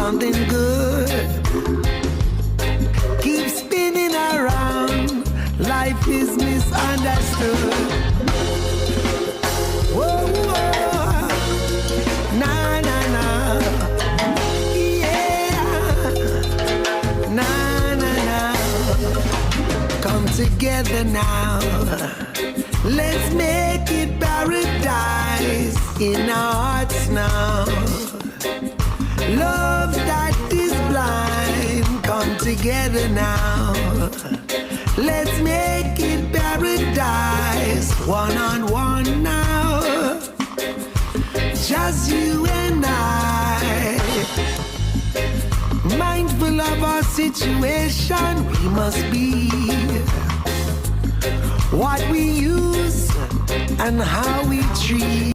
something good. Keep spinning around, life is misunderstood. Whoa, whoa, na na na, yeah, na na na. Come together now, let's make it paradise in our hearts now. Love that is blind, come together now. Let's make it paradise, one on one now. Just you and I, mindful of our situation, we must be. What we use and how we treat.